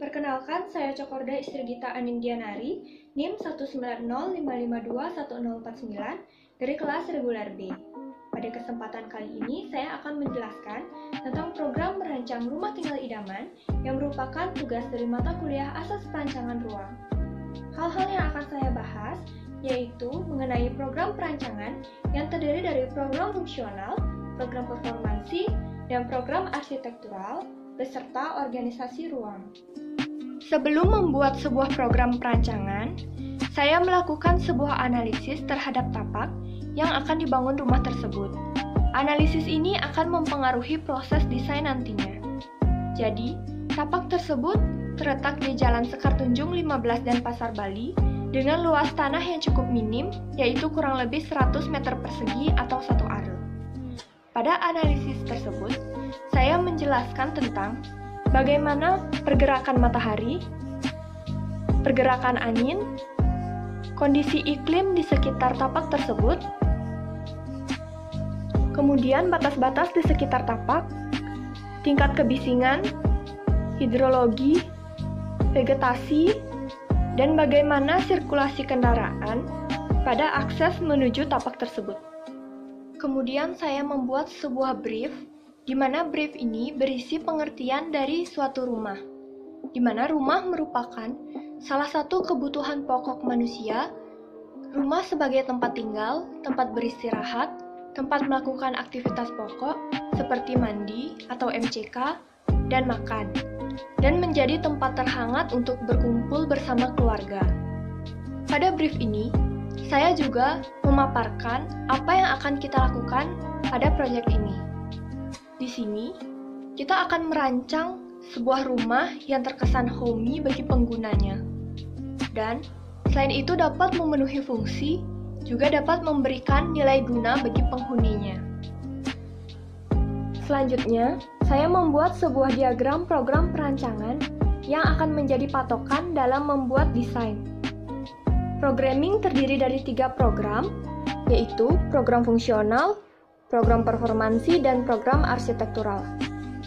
Perkenalkan, saya Cokorda Istri Gita Anindyanari, NIM 19055221049 dari kelas reguler B. Pada kesempatan kali ini, saya akan menjelaskan tentang program merancang rumah tinggal idaman yang merupakan tugas dari mata kuliah Asas Perancangan Ruang. Hal-hal yang akan saya bahas yaitu mengenai program perancangan yang terdiri dari program fungsional, program performansi, dan program arsitektural, beserta organisasi ruang. Sebelum membuat sebuah program perancangan, saya melakukan sebuah analisis terhadap tapak yang akan dibangun rumah tersebut. Analisis ini akan mempengaruhi proses desain nantinya. Jadi, tapak tersebut terletak di Jalan Sekar Tunjung 15 dan Pasar Bali dengan luas tanah yang cukup minim, yaitu kurang lebih 100 meter persegi atau 1 are. Pada analisis tersebut, saya menjelaskan tentang bagaimana pergerakan matahari, pergerakan angin, kondisi iklim di sekitar tapak tersebut, kemudian batas-batas di sekitar tapak, tingkat kebisingan, hidrologi, vegetasi, dan bagaimana sirkulasi kendaraan pada akses menuju tapak tersebut. Kemudian saya membuat sebuah brief, di mana brief ini berisi pengertian dari suatu rumah, di mana rumah merupakan salah satu kebutuhan pokok manusia. Rumah sebagai tempat tinggal, tempat beristirahat, tempat melakukan aktivitas pokok seperti mandi atau MCK, dan makan, dan menjadi tempat terhangat untuk berkumpul bersama keluarga. Pada brief ini, saya juga memaparkan apa yang akan kita lakukan pada proyek ini. Di sini, kita akan merancang sebuah rumah yang terkesan homey bagi penggunanya. Dan selain itu dapat memenuhi fungsi, juga dapat memberikan nilai guna bagi penghuninya. Selanjutnya, saya membuat sebuah diagram program perancangan yang akan menjadi patokan dalam membuat desain. Programming terdiri dari 3 program, yaitu program fungsional, program performansi, dan program arsitektural,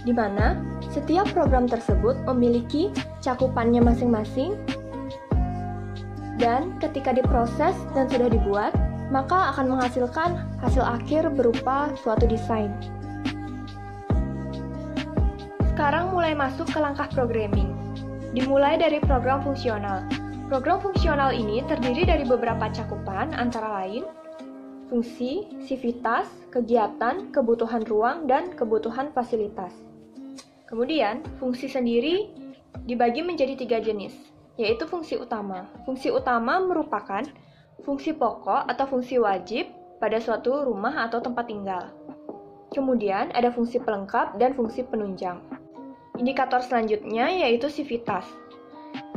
di mana setiap program tersebut memiliki cakupannya masing-masing, dan ketika diproses dan sudah dibuat, maka akan menghasilkan hasil akhir berupa suatu desain. Sekarang mulai masuk ke langkah programming. Dimulai dari program fungsional. Program fungsional ini terdiri dari beberapa cakupan, antara lain fungsi, sivitas, kegiatan, kebutuhan ruang, dan kebutuhan fasilitas. Kemudian, fungsi sendiri dibagi menjadi 3 jenis, yaitu fungsi utama. Fungsi utama merupakan fungsi pokok atau fungsi wajib pada suatu rumah atau tempat tinggal. Kemudian, ada fungsi pelengkap dan fungsi penunjang. Indikator selanjutnya yaitu sivitas.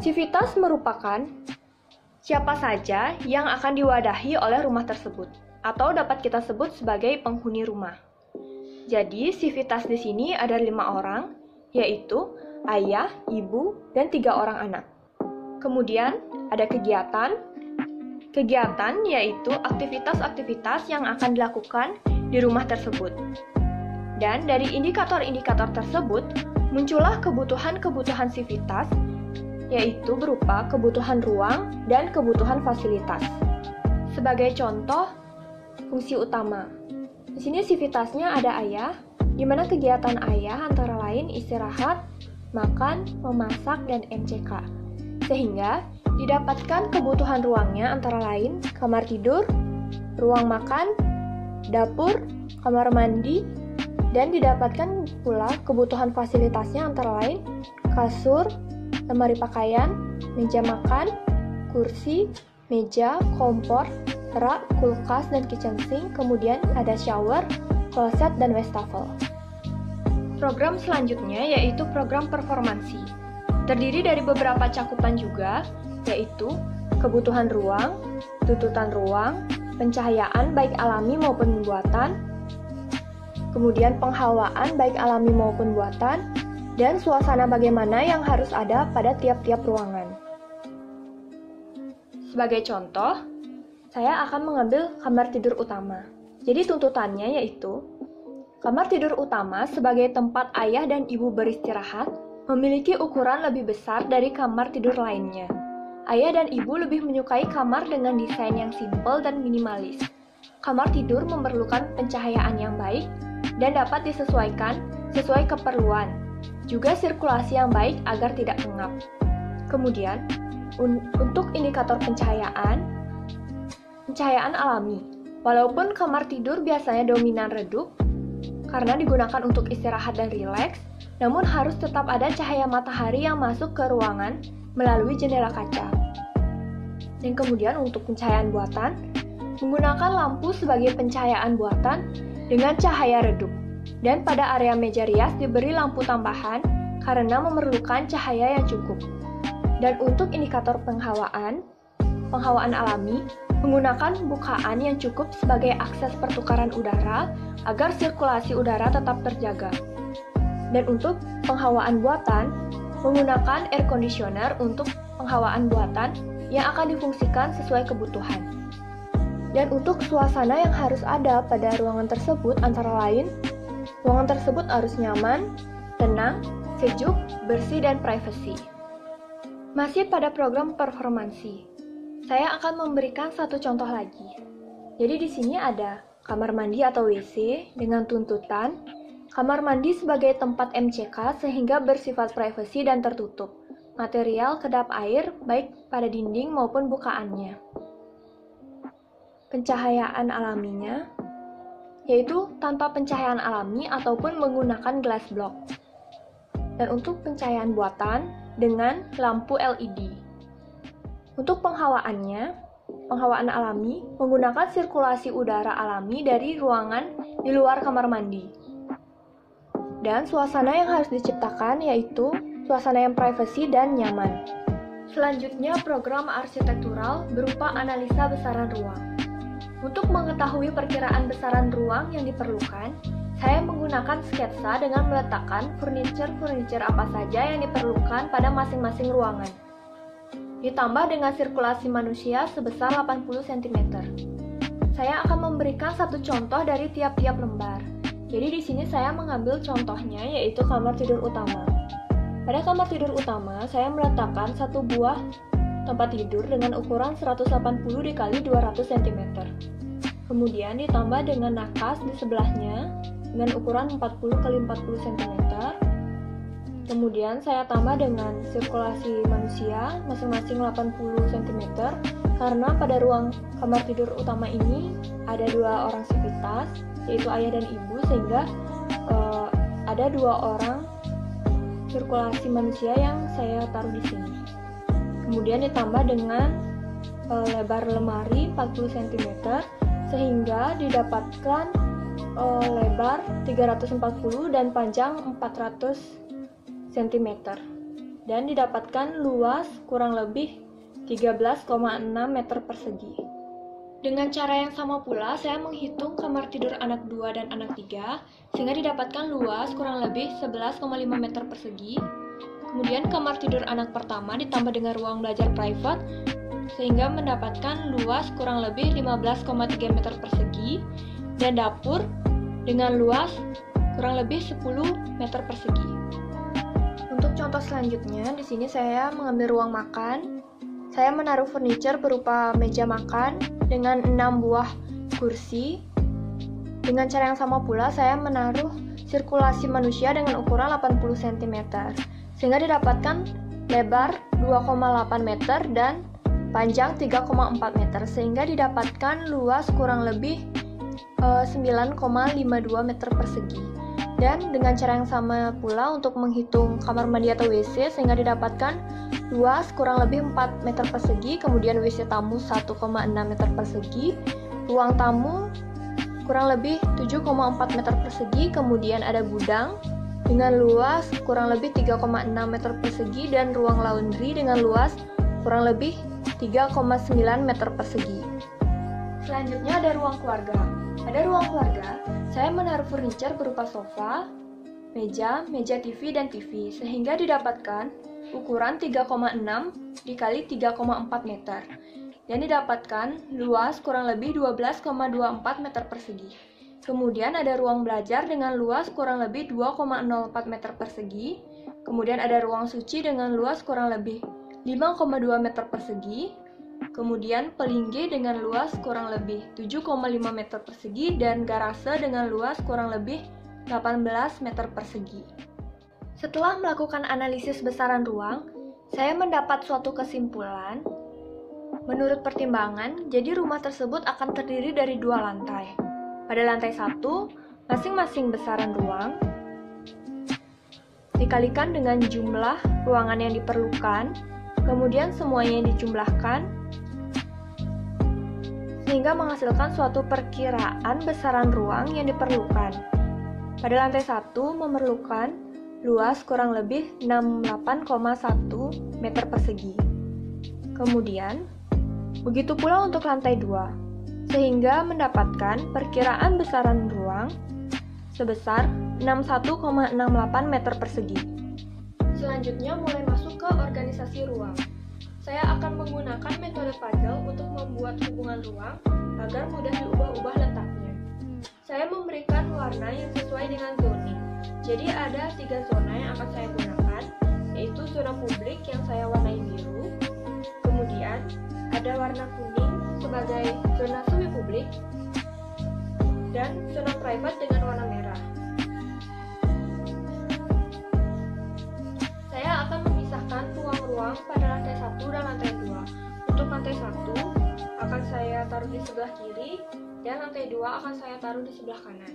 Sivitas merupakan siapa saja yang akan diwadahi oleh rumah tersebut, atau dapat kita sebut sebagai penghuni rumah. Jadi, sivitas di sini ada 5 orang, yaitu ayah, ibu, dan 3 orang anak. Kemudian, ada kegiatan. Kegiatan yaitu aktivitas-aktivitas yang akan dilakukan di rumah tersebut. Dan dari indikator-indikator tersebut, muncullah kebutuhan-kebutuhan sivitas, yaitu berupa kebutuhan ruang dan kebutuhan fasilitas. Sebagai contoh, fungsi utama. Di sini sivitasnya ada ayah, di mana kegiatan ayah antara lain istirahat, makan, memasak, dan MCK. Sehingga didapatkan kebutuhan ruangnya antara lain kamar tidur, ruang makan, dapur, kamar mandi, dan didapatkan pula kebutuhan fasilitasnya antara lain kasur, lemari pakaian, meja makan, kursi, meja, kompor, rak, kulkas, dan kitchen sink, kemudian ada shower, kloset, dan wastafel. Program selanjutnya yaitu program performansi. Terdiri dari beberapa cakupan juga, yaitu kebutuhan ruang, tuntutan ruang, pencahayaan baik alami maupun buatan, kemudian penghawaan baik alami maupun buatan, dan suasana bagaimana yang harus ada pada tiap-tiap ruangan. Sebagai contoh, saya akan mengambil kamar tidur utama. Jadi tuntutannya yaitu kamar tidur utama sebagai tempat ayah dan ibu beristirahat memiliki ukuran lebih besar dari kamar tidur lainnya. Ayah dan ibu lebih menyukai kamar dengan desain yang simpel dan minimalis. Kamar tidur memerlukan pencahayaan yang baik dan dapat disesuaikan sesuai keperluan. Juga sirkulasi yang baik agar tidak pengap. Kemudian, untuk indikator pencahayaan alami. Walaupun kamar tidur biasanya dominan redup karena digunakan untuk istirahat dan rileks, namun harus tetap ada cahaya matahari yang masuk ke ruangan melalui jendela kaca. Dan kemudian untuk pencahayaan buatan, menggunakan lampu sebagai pencahayaan buatan dengan cahaya redup. Dan pada area meja rias diberi lampu tambahan karena memerlukan cahaya yang cukup. Dan untuk indikator penghawaan alami, menggunakan bukaan yang cukup sebagai akses pertukaran udara agar sirkulasi udara tetap terjaga. Dan untuk penghawaan buatan, menggunakan air conditioner untuk penghawaan buatan yang akan difungsikan sesuai kebutuhan. Dan untuk suasana yang harus ada pada ruangan tersebut antara lain, ruangan tersebut harus nyaman, tenang, sejuk, bersih, dan privasi. Masih pada program performansi, saya akan memberikan satu contoh lagi. Jadi di sini ada kamar mandi atau WC dengan tuntutan kamar mandi sebagai tempat MCK sehingga bersifat privasi dan tertutup. Material kedap air baik pada dinding maupun bukaannya. Pencahayaan alaminya yaitu tanpa pencahayaan alami ataupun menggunakan glass block. Dan untuk pencahayaan buatan dengan lampu LED. Untuk penghawaan alami menggunakan sirkulasi udara alami dari ruangan di luar kamar mandi. Dan suasana yang harus diciptakan yaitu suasana yang privasi dan nyaman. Selanjutnya program arsitektural berupa analisa besaran ruang. Untuk mengetahui perkiraan besaran ruang yang diperlukan, saya menggunakan sketsa dengan meletakkan furniture apa saja yang diperlukan pada masing-masing ruangan. Ditambah dengan sirkulasi manusia sebesar 80 cm. Saya akan memberikan satu contoh dari tiap-tiap lembar. Jadi di sini saya mengambil contohnya yaitu kamar tidur utama. Pada kamar tidur utama, saya meletakkan satu buah tempat tidur dengan ukuran 180 x 200 cm. Kemudian ditambah dengan nakas di sebelahnya dengan ukuran 40 x 40 cm. Kemudian saya tambah dengan sirkulasi manusia masing-masing 80 cm karena pada ruang kamar tidur utama ini ada dua orang sivitas yaitu ayah dan ibu sehingga ada dua orang sirkulasi manusia yang saya taruh di sini. Kemudian ditambah dengan lebar lemari 40 cm sehingga didapatkan lebar 340 dan panjang 400 cm dan didapatkan luas kurang lebih 13,6 meter persegi. Dengan cara yang sama pula, saya menghitung kamar tidur anak 2 dan anak 3 sehingga didapatkan luas kurang lebih 11,5 meter persegi. Kemudian kamar tidur anak pertama ditambah dengan ruang belajar private sehingga mendapatkan luas kurang lebih 15,3 meter persegi dan dapur dengan luas kurang lebih 10 meter persegi. Untuk contoh selanjutnya, di sini saya mengambil ruang makan. Saya menaruh furniture berupa meja makan dengan 6 buah kursi. Dengan cara yang sama pula, saya menaruh sirkulasi manusia dengan ukuran 80 cm, sehingga didapatkan lebar 2,8 meter dan panjang 3,4 meter, sehingga didapatkan luas kurang lebih 9,52 meter persegi. Dan dengan cara yang sama pula untuk menghitung kamar mandi atau WC sehingga didapatkan luas kurang lebih 4 meter persegi, kemudian WC tamu 1,6 meter persegi, ruang tamu kurang lebih 7,4 meter persegi, kemudian ada gudang dengan luas kurang lebih 3,6 meter persegi dan ruang laundry dengan luas kurang lebih 3,9 meter persegi. Selanjutnya ada ruang keluarga. Pada ruang keluarga, saya menaruh furniture berupa sofa, meja TV, dan TV, sehingga didapatkan ukuran 3,6 dikali 3,4 meter, dan didapatkan luas kurang lebih 12,24 meter persegi. Kemudian ada ruang belajar dengan luas kurang lebih 2,04 meter persegi, Kemudian ada ruang suci dengan luas kurang lebih 5,2 meter persegi. Kemudian pelinggi dengan luas kurang lebih 7,5 meter persegi dan garase dengan luas kurang lebih 18 meter persegi. Setelah melakukan analisis besaran ruang, saya mendapat suatu kesimpulan. Menurut pertimbangan, jadi rumah tersebut akan terdiri dari 2 lantai. Pada lantai 1, masing-masing besaran ruang dikalikan dengan jumlah ruangan yang diperlukan, kemudian semuanya dijumlahkan, sehingga menghasilkan suatu perkiraan besaran ruang yang diperlukan. Pada lantai 1 memerlukan luas kurang lebih 68,1 meter persegi. Kemudian, begitu pula untuk lantai 2, sehingga mendapatkan perkiraan besaran ruang sebesar 61,68 meter persegi. Selanjutnya mulai masuk ke organisasi ruang. Saya akan menggunakan metode puzzle untuk membuat hubungan ruang agar mudah diubah-ubah letaknya. Saya memberikan warna yang sesuai dengan zoning. Jadi ada 3 zona yang akan saya gunakan, yaitu zona publik yang saya warnai biru, kemudian ada warna kuning sebagai zona semi publik, dan zona private dengan warna merah. Saya akan memisahkan ruang-ruang pada lantai 1 dan lantai 2. Untuk lantai 1 akan saya taruh di sebelah kiri, dan lantai 2 akan saya taruh di sebelah kanan.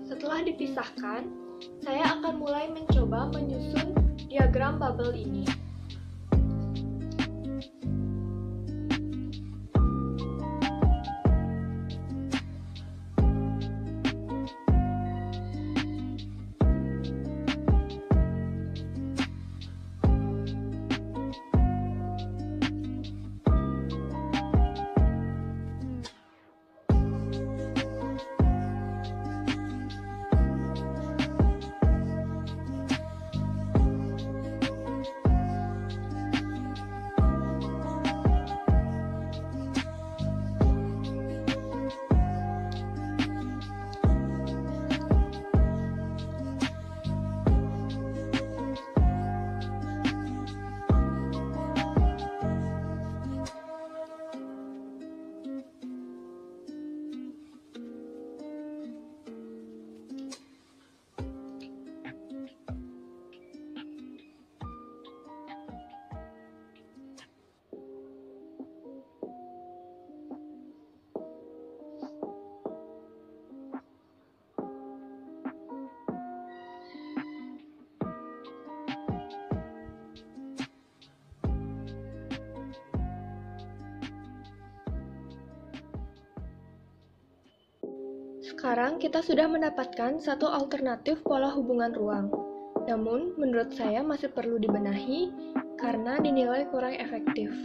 Setelah dipisahkan, saya akan mulai mencoba menyusun diagram bubble ini. Sekarang kita sudah mendapatkan satu alternatif pola hubungan ruang. Namun, menurut saya masih perlu dibenahi karena dinilai kurang efektif.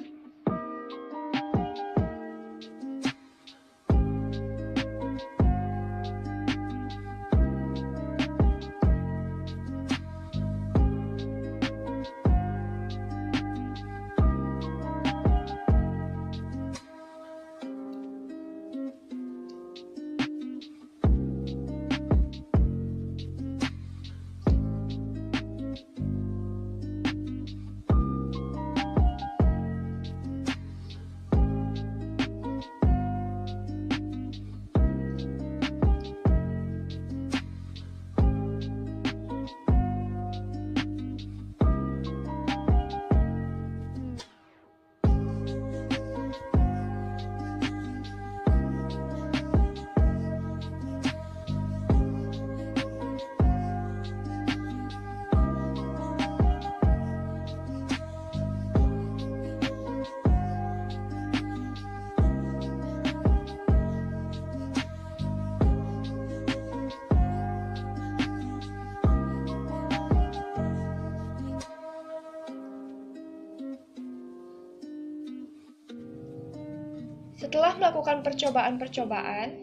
Setelah melakukan percobaan-percobaan,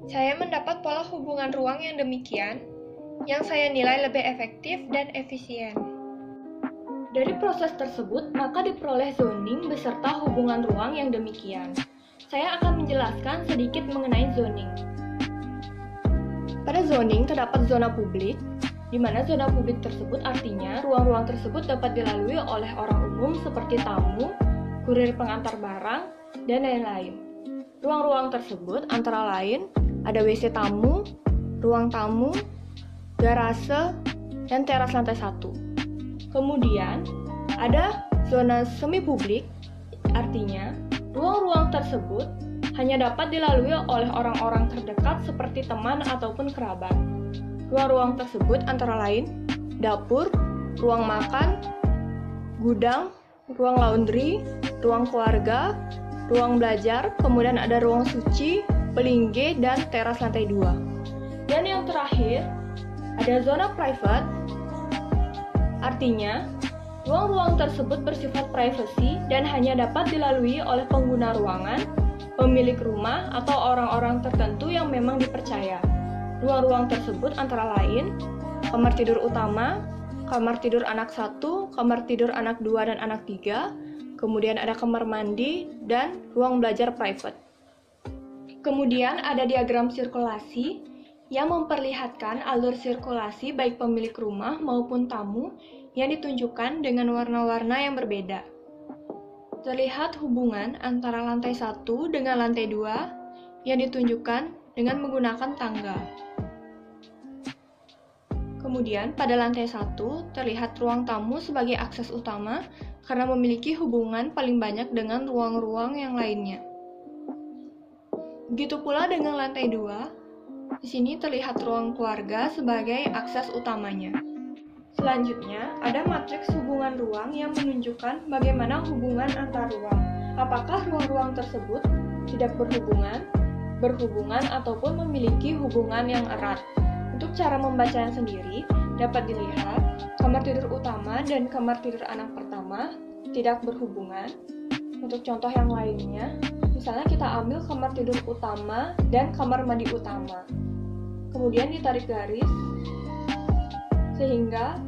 saya mendapat pola hubungan ruang yang demikian, yang saya nilai lebih efektif dan efisien. Dari proses tersebut, maka diperoleh zoning beserta hubungan ruang yang demikian. Saya akan menjelaskan sedikit mengenai zoning. Pada zoning terdapat zona publik, di mana zona publik tersebut artinya ruang-ruang tersebut dapat dilalui oleh orang umum seperti tamu, kurir pengantar barang, dan lain-lain. Ruang-ruang tersebut antara lain ada WC tamu, ruang tamu, garase, dan teras lantai 1. Kemudian ada zona semi publik, artinya ruang-ruang tersebut hanya dapat dilalui oleh orang-orang terdekat seperti teman ataupun kerabat. Ruang-ruang tersebut antara lain dapur, ruang makan, gudang, ruang laundry, ruang keluarga, ruang belajar, kemudian ada ruang suci, pelingge, dan teras lantai 2. Dan yang terakhir, ada zona private, artinya ruang-ruang tersebut bersifat privasi dan hanya dapat dilalui oleh pengguna ruangan, pemilik rumah, atau orang-orang tertentu yang memang dipercaya. Ruang-ruang tersebut antara lain kamar tidur utama, kamar tidur anak 1, kamar tidur anak 2 dan anak 3, kemudian ada kamar mandi, dan ruang belajar private. Kemudian ada diagram sirkulasi yang memperlihatkan alur sirkulasi baik pemilik rumah maupun tamu yang ditunjukkan dengan warna-warna yang berbeda. Terlihat hubungan antara lantai 1 dengan lantai 2 yang ditunjukkan dengan menggunakan tangga. Kemudian pada lantai 1 terlihat ruang tamu sebagai akses utama karena memiliki hubungan paling banyak dengan ruang-ruang yang lainnya. Begitu pula dengan lantai 2, di sini terlihat ruang keluarga sebagai akses utamanya. Selanjutnya, ada matriks hubungan ruang yang menunjukkan bagaimana hubungan antar ruang. Apakah ruang-ruang tersebut tidak berhubungan ataupun memiliki hubungan yang erat. Untuk cara membacanya sendiri, dapat dilihat kamar tidur utama dan kamar tidur anak pertama tidak berhubungan. Untuk contoh yang lainnya, misalnya kita ambil kamar tidur utama dan kamar mandi utama. Kemudian ditarik garis sehingga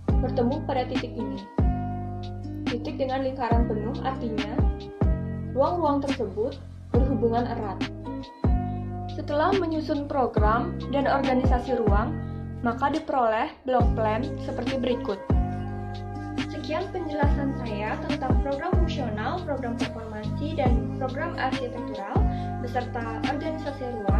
bertemu pada titik ini. Titik dengan lingkaran penuh artinya ruang-ruang tersebut berhubungan erat. Setelah menyusun program dan organisasi ruang, maka diperoleh blok plan seperti berikut. Sekian penjelasan saya tentang program fungsional, program performansi, dan program arsitektural beserta organisasi ruang.